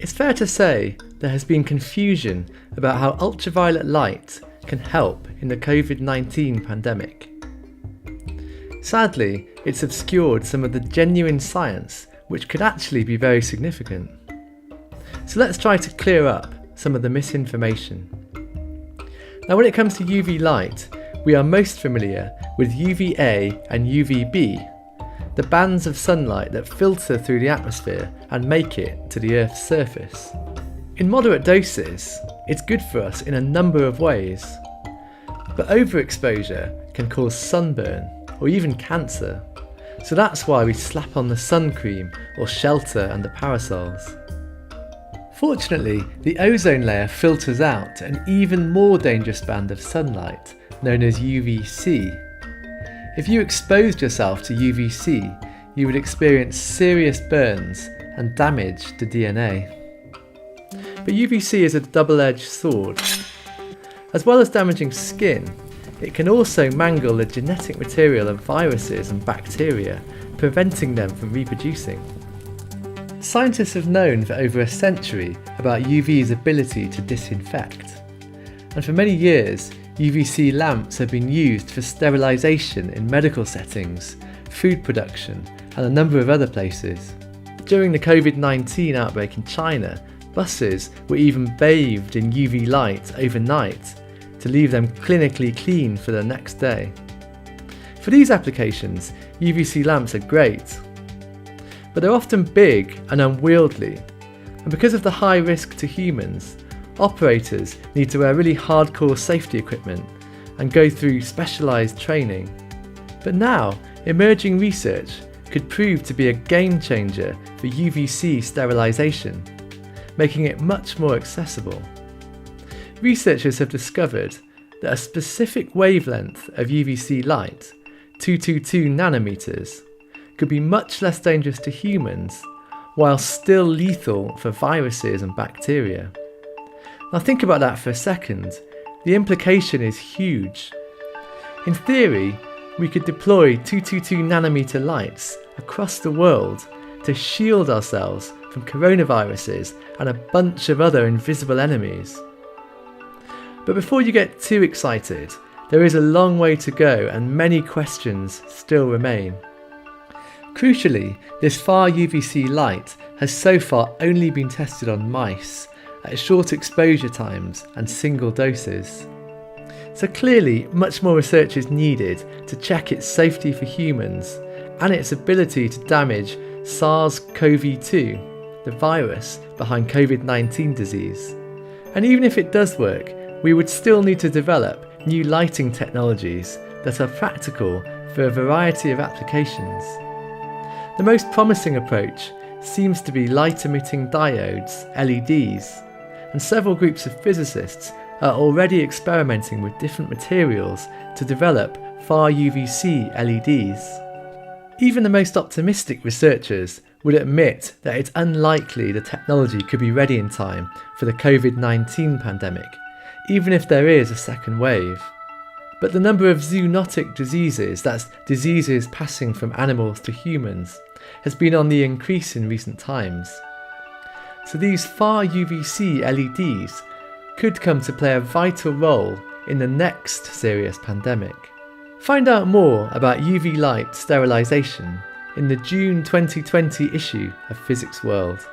It's fair to say there has been confusion about how ultraviolet light can help in the COVID-19 pandemic. Sadly, it's obscured some of the genuine science which could actually be very significant. So let's try to clear up some of the misinformation. Now, when it comes to UV light, we are most familiar with UVA and UVB, the bands of sunlight that filter through the atmosphere and make it to the Earth's surface. In moderate doses, it's good for us in a number of ways, but overexposure can cause sunburn or even cancer, so that's why we slap on the sun cream or shelter under parasols. Fortunately, the ozone layer filters out an even more dangerous band of sunlight, known as UVC. If you exposed yourself to UVC, you would experience serious burns and damage to DNA. But UVC is a double-edged sword. As well as damaging skin, it can also mangle the genetic material of viruses and bacteria, preventing them from reproducing. Scientists have known for over a century about UV's ability to disinfect, and for many years UVC lamps have been used for sterilisation in medical settings, food production and a number of other places. During the COVID-19 outbreak in China, buses were even bathed in UV light overnight to leave them clinically clean for the next day. For these applications, UVC lamps are great, but they're often big and unwieldy, and because of the high risk to humans, operators need to wear really hardcore safety equipment and go through specialised training. But now, emerging research could prove to be a game changer for UVC sterilisation, making it much more accessible. Researchers have discovered that a specific wavelength of UVC light, 222 nanometers, could be much less dangerous to humans while still lethal for viruses and bacteria. Now think about that for a second. The implication is huge. In theory, we could deploy 222 nanometer lights across the world to shield ourselves from coronaviruses and a bunch of other invisible enemies. But before you get too excited, there is a long way to go and many questions still remain. Crucially, this far UVC light has so far only been tested on mice at short exposure times and single doses. So clearly, much more research is needed to check its safety for humans and its ability to damage SARS-CoV-2, the virus behind COVID-19 disease. And even if it does work, we would still need to develop new lighting technologies that are practical for a variety of applications. The most promising approach seems to be light-emitting diodes, LEDs, and several groups of physicists are already experimenting with different materials to develop far UVC LEDs. Even the most optimistic researchers would admit that it's unlikely the technology could be ready in time for the COVID-19 pandemic, even if there is a second wave. But the number of zoonotic diseases, that's diseases passing from animals to humans, has been on the increase in recent times. So these far UVC LEDs could come to play a vital role in the next serious pandemic. Find out more about UV light sterilisation in the June 2020 issue of Physics World.